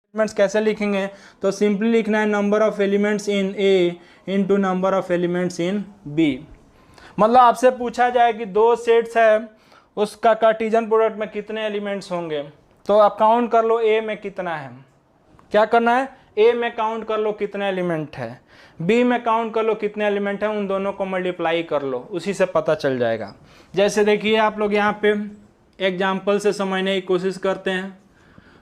Elements कैसे लिखेंगे, तो सिंपली लिखना है number of elements in A into number of elements in B. मतलब आपसे पूछा जाए कि दो सेट्स है, उसका कार्टेशियन प्रोडक्ट में कितने एलिमेंट्स होंगे, तो आप काउंट कर लो ए में कितना है। क्या करना है, ए में काउंट कर लो कितने एलिमेंट है, बी में काउंट कर लो कितने एलिमेंट है, उन दोनों को मल्टीप्लाई कर लो, उसी से पता चल जाएगा। जैसे देखिए आप लोग यहाँ पे एग्जाम्पल से समझने की कोशिश करते हैं।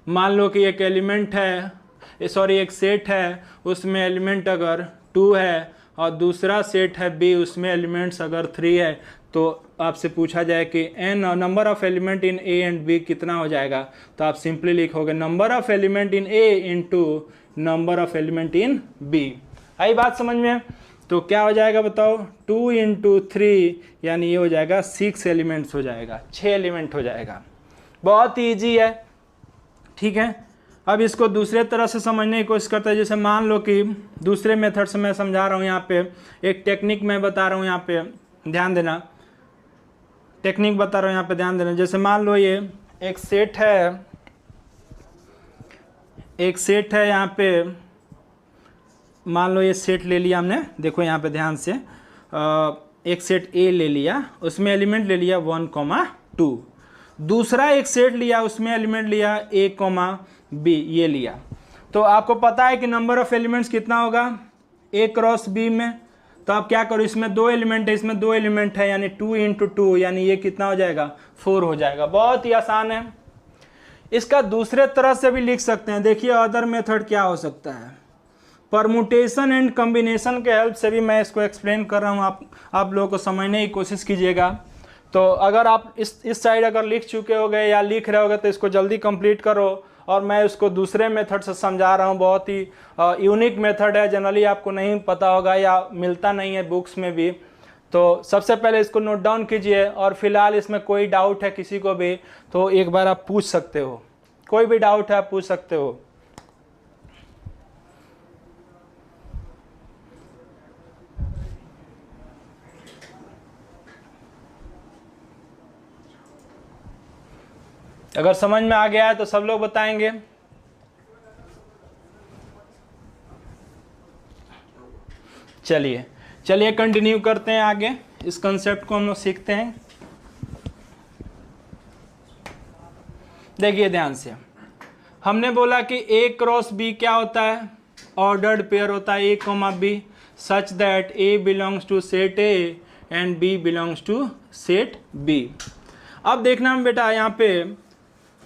मान लो कि एक एलिमेंट है, एक सेट है, उसमें एलिमेंट अगर 2 है और दूसरा सेट है बी, उसमें एलिमेंट्स अगर 3 है, तो आपसे पूछा जाए कि N number of element in A and B कितना हो जाएगा, तो आप सिंपली लिखोगे number of element in A into number of element in B. आई बात समझ में? तो क्या हो जाएगा बताओ, 2 इंटू 3 यानी ये हो जाएगा 6 एलिमेंट्स हो जाएगा, 6 एलिमेंट हो जाएगा। बहुत ईजी है, ठीक है। अब इसको दूसरे तरह से समझने की कोशिश करते हैं। जैसे मान लो कि दूसरे मेथड से मैं समझा रहा हूँ, यहाँ पे एक टेक्निक मैं बता रहा हूँ, यहाँ पे ध्यान देना, टेक्निक बता रहा हूँ, यहाँ पे ध्यान देना। जैसे मान लो ये एक सेट है यहाँ पे, मान लो ये सेट ले लिया हमने, देखो यहाँ पे ध्यान से, एक सेट ए ले लिया, उसमें एलिमेंट ले लिया 1,2। दूसरा एक सेट लिया, उसमें एलिमेंट लिया ए, बी, ये लिया। तो आपको पता है कि नंबर ऑफ एलिमेंट्स कितना होगा ए क्रॉस बी में। तो आप क्या करो, इसमें 2 एलिमेंट है, इसमें 2 एलिमेंट है, यानी 2 इंटू 2 यानी ये कितना हो जाएगा, 4 हो जाएगा। बहुत ही आसान है। इसका दूसरे तरह से भी लिख सकते हैं। देखिए अदर मेथड क्या हो सकता है, परमुटेशन एंड कॉम्बिनेशन के हेल्प से भी मैं इसको एक्सप्लेन कर रहा हूँ, आप लोगों को समझने की कोशिश कीजिएगा। तो अगर आप इस साइड अगर लिख चुके हो गए या लिख रहे होगे तो इसको जल्दी कंप्लीट करो, और मैं उसको दूसरे मेथड से समझा रहा हूँ। बहुत ही यूनिक मेथड है, जनरली आपको नहीं पता होगा या मिलता नहीं है बुक्स में भी। तो सबसे पहले इसको नोट डाउन कीजिए, और फिलहाल इसमें कोई डाउट है किसी को भी तो एक बार आप पूछ सकते हो, कोई भी डाउट है आप पूछ सकते हो। अगर समझ में आ गया है तो सब लोग बताएंगे। चलिए कंटिन्यू करते हैं आगे, इस कंसेप्ट को हम लोग सीखते हैं। देखिए ध्यान से, हमने बोला कि ए क्रॉस बी क्या होता है, ऑर्डर्ड पेयर होता है A, B, such that A belongs to set A and B belongs to set B. अब देखना बेटा यहाँ पे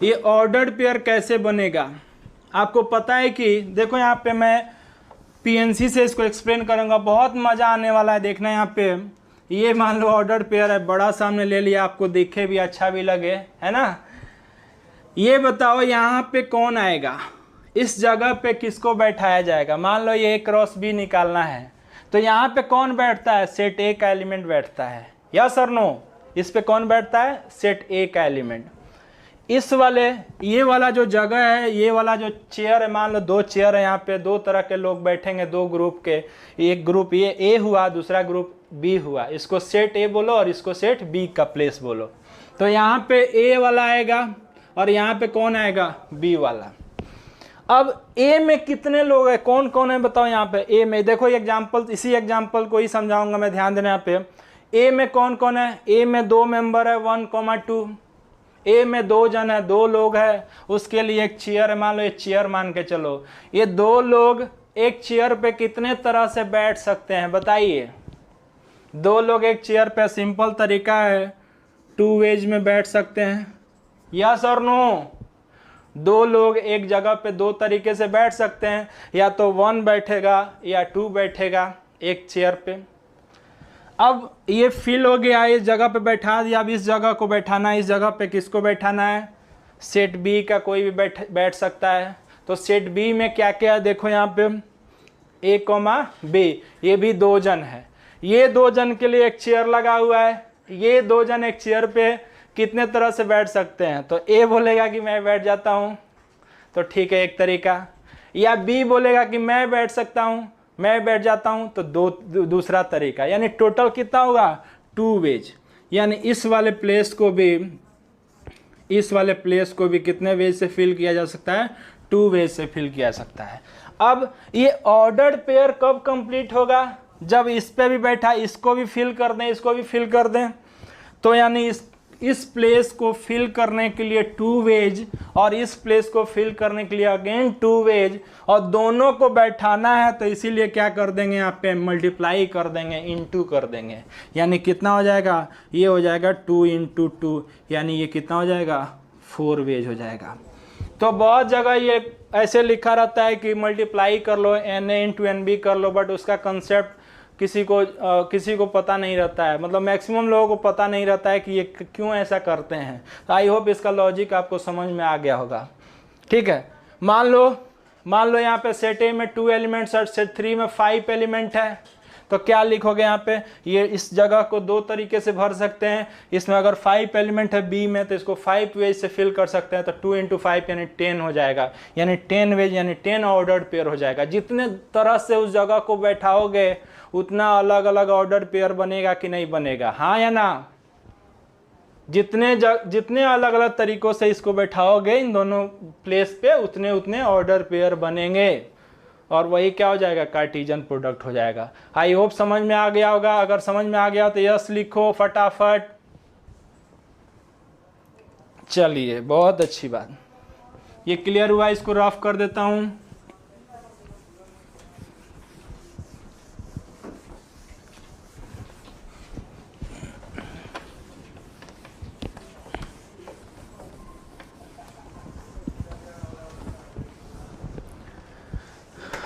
ये ऑर्डर्ड पेयर कैसे बनेगा। आपको पता है कि देखो यहाँ पे मैं पीएनसी से इसको एक्सप्लेन करूँगा, बहुत मज़ा आने वाला है। देखना यहाँ पे ये मान लो ऑर्डर्ड पेयर है, बड़ा सामने ले लिया, आपको दिखे भी अच्छा भी लगे, है ना। ये बताओ यहाँ पे कौन आएगा, इस जगह पे किसको बैठाया जाएगा। मान लो ये ए क्रॉस बी निकालना है, तो यहाँ पे कौन बैठता है, सेट ए का एलिमेंट बैठता है, यस और नो। इस पे कौन बैठता है, सेट ए का एलिमेंट। इस वाले ये वाला जो जगह है, ये वाला जो चेयर है, मान लो 2 चेयर है, यहाँ पे 2 तरह के लोग बैठेंगे, 2 ग्रुप के, एक ग्रुप ये ए हुआ, दूसरा ग्रुप बी हुआ। इसको सेट ए बोलो और इसको सेट बी का प्लेस बोलो। तो यहाँ पे ए वाला आएगा और यहाँ पे कौन आएगा, बी वाला। अब ए में कितने लोग हैं, कौन कौन है बताओ। यहाँ पे ए में देखो एग्जाम्पल, इसी एग्जाम्पल को ही समझाऊंगा मैं, ध्यान देना। यहाँ पे ए में कौन कौन है, ए में 2 मेंबर है 1,2, ए में 2 जन है, 2 लोग है, उसके लिए एक चेयर है, मान लो एक चेयर मान के चलो। ये 2 लोग एक चेयर पे कितने तरह से बैठ सकते हैं बताइए। 2 लोग एक चेयर पे, सिंपल तरीका है, 2 वेज में बैठ सकते हैं, यस और नो। 2 लोग एक जगह पे 2 तरीके से बैठ सकते हैं, या तो 1 बैठेगा या 2 बैठेगा एक चेयर पे। अब ये फिल हो गया, इस जगह पे बैठा दिया। अब इस जगह को बैठाना है, इस जगह पे किसको बैठाना है, सेट बी का कोई भी बैठ सकता है। तो सेट बी में क्या क्या है देखो, यहाँ पे ए, बी, ये भी 2 जन है। ये 2 जन के लिए एक चेयर लगा हुआ है। ये 2 जन एक चेयर पे कितने तरह से बैठ सकते हैं, तो ए बोलेगा कि मैं बैठ जाता हूँ, तो ठीक है एक तरीका। या बी बोलेगा कि मैं बैठ सकता हूँ, मैं बैठ जाता हूँ, तो दूसरा तरीका। यानी टोटल कितना होगा, 2 वेज। यानी इस वाले प्लेस को भी कितने वेज से फिल किया जा सकता है, 2 वेज से फिल किया जा सकता है। अब ये ऑर्डर्ड पेयर कब कंप्लीट होगा? जब इस पे भी बैठा, इसको भी फिल कर दें, इसको भी फिल कर दें, तो यानी इस प्लेस को फिल करने के लिए 2 वेज और इस प्लेस को फिल करने के लिए अगेन 2 वेज, और दोनों को बैठाना है तो इसीलिए क्या कर देंगे, यहाँ पे मल्टीप्लाई कर देंगे, इनटू कर देंगे। यानी कितना हो जाएगा, ये हो जाएगा 2 × 2, यानी ये कितना हो जाएगा, 4 वेज हो जाएगा। तो बहुत जगह ये ऐसे लिखा रहता है कि मल्टीप्लाई कर लो, Na × Nb कर लो, बट उसका कंसेप्ट किसी को पता नहीं रहता है, मतलब मैक्सिमम लोगों को पता नहीं रहता है कि ये क्यों ऐसा करते हैं। तो आई होप इसका लॉजिक आपको समझ में आ गया होगा। ठीक है, मान लो यहाँ पे सेट ए में 2 एलिमेंट्स और सेट 3 में 5 एलिमेंट है, तो क्या लिखोगे यहाँ पे, ये इस जगह को 2 तरीके से भर सकते हैं। इसमें अगर 5 एलिमेंट है बी में तो इसको 5 वेज से फिल कर सकते हैं, तो 2 × 5 यानी 10 हो जाएगा, यानी 10 वेज यानी 10 ऑर्डर्ड पेयर हो जाएगा। जितने तरह से उस जगह को बैठाओगे उतना अलग अलग ऑर्डर पेयर बनेगा कि नहीं बनेगा, हाँ या ना? जितने अलग अलग तरीकों से इसको बैठाओगे इन दोनों प्लेस पे, उतने ऑर्डर पेयर बनेंगे, और वही क्या हो जाएगा, कार्टेशियन प्रोडक्ट हो जाएगा। आई होप समझ में आ गया होगा। अगर समझ में आ गया तो यस लिखो फटाफट। चलिए, बहुत अच्छी बात, ये क्लियर हुआ। इसको रफ कर देता हूं।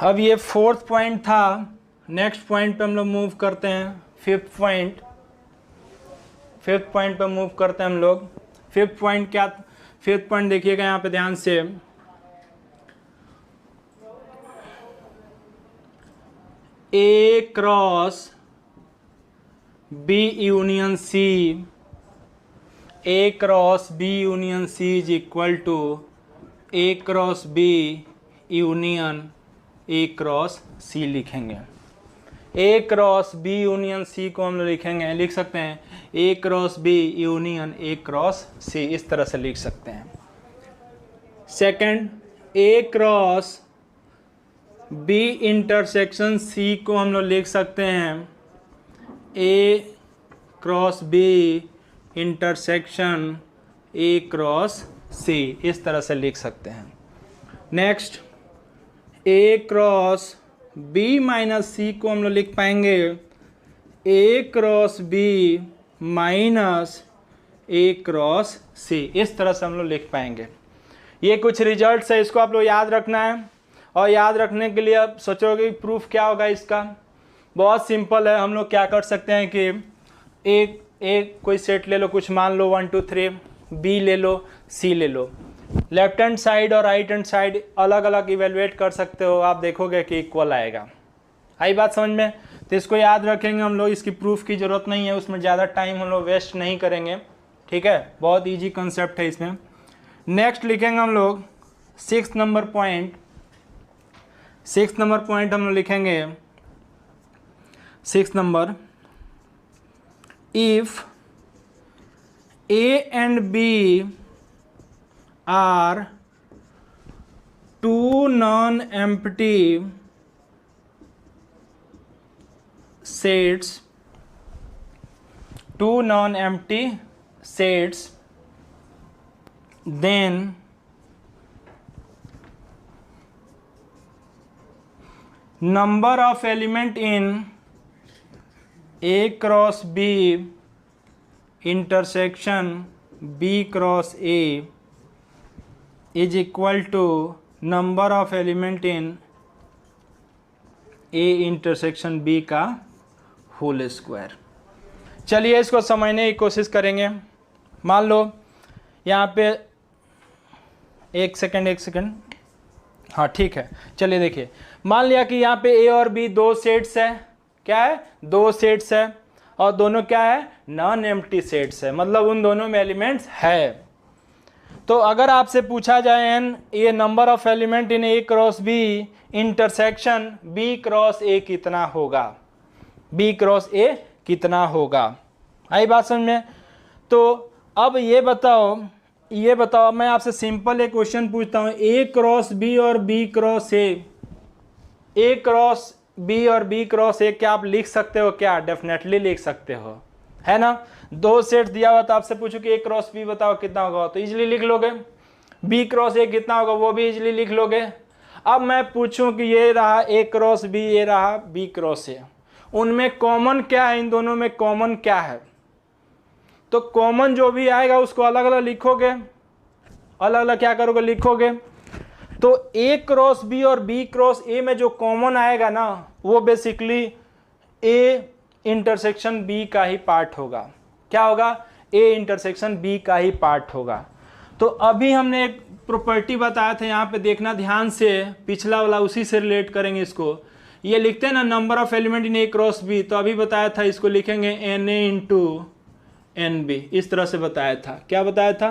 अब ये 4th पॉइंट था। नेक्स्ट पॉइंट पे हम लोग मूव करते हैं, 5th पॉइंट। 5th पॉइंट पे मूव करते हैं हम लोग। 5th पॉइंट क्या? 5th पॉइंट देखिएगा यहाँ पे ध्यान से, A cross B union C, A cross B union C is equal to A cross B union A cross C लिखेंगे। A cross B union C को हम लोग लिख सकते हैं A cross B union A cross C, इस तरह से लिख सकते हैं। Second, A cross B intersection C को हम लोग लिख सकते हैं A cross B intersection A cross C, इस तरह से लिख सकते हैं। Next, A cross B minus C को हम लोग लिख पाएंगे A cross B minus A cross C, इस तरह से हम लोग लिख पाएंगे। ये कुछ रिजल्ट्स है, इसको आप लोग याद रखना है। और याद रखने के लिए आप सोचोगे प्रूफ क्या होगा इसका, बहुत सिंपल है। हम लोग क्या कर सकते हैं कि एक कोई सेट ले लो, कुछ मान लो 1 2 3, B ले लो, C ले लो, लेफ्ट हैंड साइड और राइट हैंड साइड अलग अलग इवेलुएट कर सकते हो, आप देखोगे कि इक्वल आएगा। आई बात समझ में? तो इसको याद रखेंगे हम लोग, इसकी प्रूफ की ज़रूरत नहीं है, उसमें ज़्यादा टाइम हम लोग वेस्ट नहीं करेंगे। ठीक है, बहुत इजी कंसेप्ट है इसमें। नेक्स्ट लिखेंगे हम लोग 6th number point. 6th number point हम लोग लिखेंगे 6th number, if A and B are two non-empty sets, then number of element in A cross B intersection B cross A is equal to number of element in A intersection B का whole square. चलिए इसको समझने की कोशिश करेंगे। मान लो यहाँ पे एक सेकंड, हाँ ठीक है। चलिए देखिए, मान लिया कि यहाँ पे A और B दो सेट्स है, क्या है, दो सेट्स है, और दोनों क्या है, नॉन एम्प्टी सेट्स है, मतलब उन दोनों में एलिमेंट्स है। तो अगर आपसे पूछा जाए एन, ये number of element in A cross B intersection B cross A कितना होगा, B क्रॉस A कितना होगा। आई बात समझ में? तो अब ये बताओ, ये बताओ, मैं आपसे सिंपल एक क्वेश्चन पूछता हूँ, ए क्रॉस बी और B cross A cross B और बी क्रॉस ए क्या आप लिख सकते हो क्या? डेफिनेटली लिख सकते हो, है ना। दो सेट दिया हुआ तो आपसे पूछो कि ए क्रॉस बी बताओ कितना होगा, तो इजीली लिख लोगे। बी क्रॉस ए कितना होगा वो भी इजीली लिख लोगे। अब मैं पूछूं कि ये रहा ए क्रॉस बी, ये रहा बी क्रॉस ए, उनमें कॉमन क्या है? इन दोनों में कॉमन क्या है? तो कॉमन जो भी आएगा उसको अलग अलग लिखोगे, अलग अलग क्या करोगे, लिखोगे। तो ए क्रॉस बी और बी क्रॉस ए में जो कॉमन आएगा ना, वो बेसिकली ए इंटरसेक्शन बी का ही पार्ट होगा। क्या होगा? ए इंटरसेक्शन बी का ही पार्ट होगा। तो अभी हमने एक प्रॉपर्टी बताया था, यहाँ पे देखना ध्यान से, पिछला वाला उसी से रिलेट करेंगे इसको। ये लिखते हैं ना number of element in A cross B, तो अभी बताया था इसको लिखेंगे n A into n B, इस तरह से बताया था। क्या बताया था?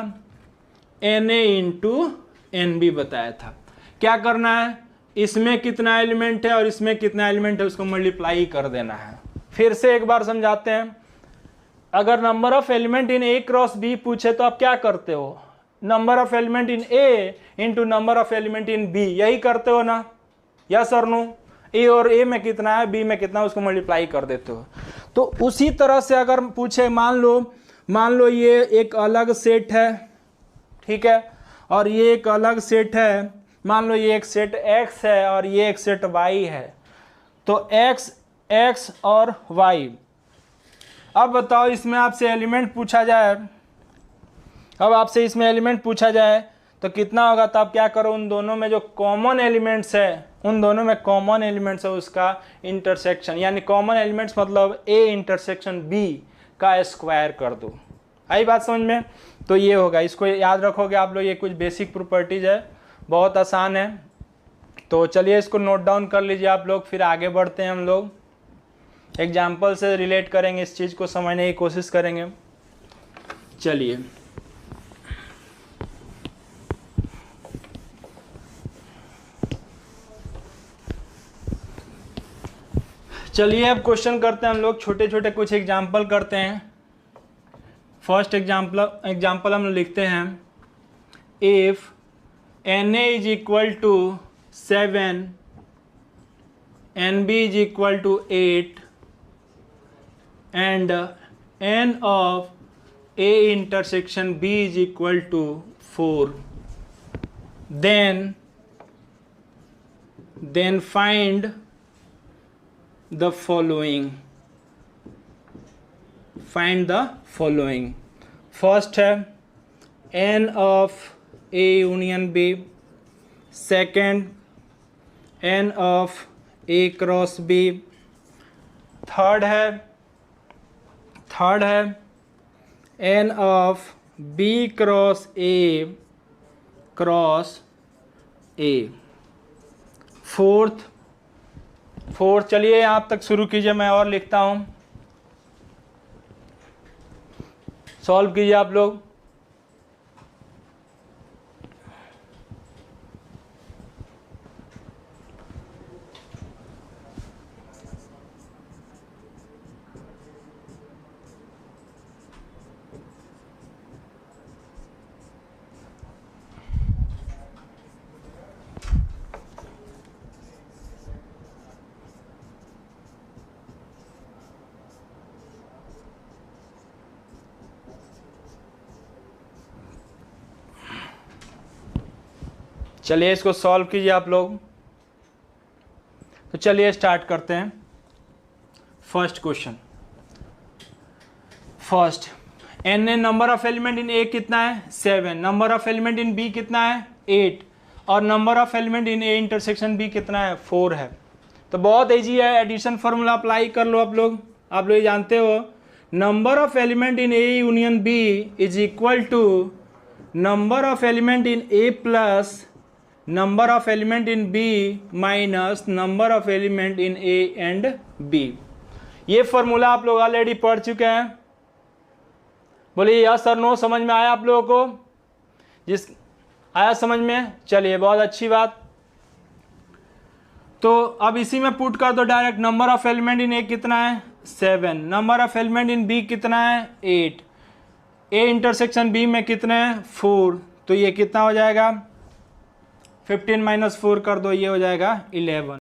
N A into n B बताया था। क्या करना है, इसमें कितना एलिमेंट है और इसमें कितना एलिमेंट है उसको मल्टीप्लाई कर देना है। फिर से एक बार समझाते हैं। अगर number of element in A cross B पूछे तो आप क्या करते हो? Number of element in A into number of element in B, यही करते हो ना? यस और नो? ए और ए में कितना है, बी में कितना है, उसको मल्टीप्लाई कर देते हो। तो उसी तरह से अगर पूछे, मान लो ये एक अलग सेट है, ठीक है, और ये एक अलग सेट है, मान लो ये एक सेट x है और ये एक सेट y है, तो x और y। अब बताओ इसमें आपसे एलिमेंट पूछा जाए, अब आपसे इसमें एलिमेंट पूछा जाए तो कितना होगा? तो आप क्या करो, उन दोनों में जो कॉमन एलिमेंट्स है, उन दोनों में कॉमन एलिमेंट्स है उसका इंटरसेक्शन, यानी कॉमन एलिमेंट्स मतलब a इंटरसेक्शन b का स्क्वायर कर दो। आई बात समझ में? तो ये होगा, इसको याद रखोगे आप लोग। ये कुछ बेसिक प्रॉपर्टीज है, बहुत आसान है। तो चलिए इसको नोट डाउन कर लीजिए आप लोग, फिर आगे बढ़ते हैं। हम लोग एग्जाम्पल से रिलेट करेंगे, इस चीज़ को समझने की कोशिश करेंगे। चलिए अब क्वेश्चन करते हैं हम लोग, छोटे छोटे कुछ एग्जाम्पल करते हैं। फर्स्ट एग्जाम्पल हम लिखते हैं, if n A is equal to 7 n B is equal to 8 and n of A intersection B is equal to 4, then find the following. First है n of a union b, second n of a cross b, third है n of b cross a, fourth चलिए यहाँ तक शुरू कीजिए, मैं और लिखता हूँ, सॉल्व कीजिए आप लोग। चलिए इसको सॉल्व कीजिए आप लोग। तो चलिए स्टार्ट करते हैं। First question, first N A number of element in A कितना है? 7, number of element in B कितना है? 8, और number of element in A intersection B कितना है? 4 है। तो बहुत ईजी है, एडिशन फार्मूला अप्लाई कर लो आप लोग ये जानते हो, number of element in A union B is equal to number of element in A plus number of element in B minus number of element in A and B. ये formula आप लोग already पढ़ चुके हैं। बोलिए yes और no, समझ में आया आप लोगों को? जिस आया समझ में, चलिए बहुत अच्छी बात। तो अब इसी में पुट कर दो direct, number of element in A कितना है? 7, number of element in B कितना है? 8, ए इंटरसेक्शन बी में कितने हैं 4, तो ये कितना हो जाएगा 15 - 4 कर दो, ये हो जाएगा 11।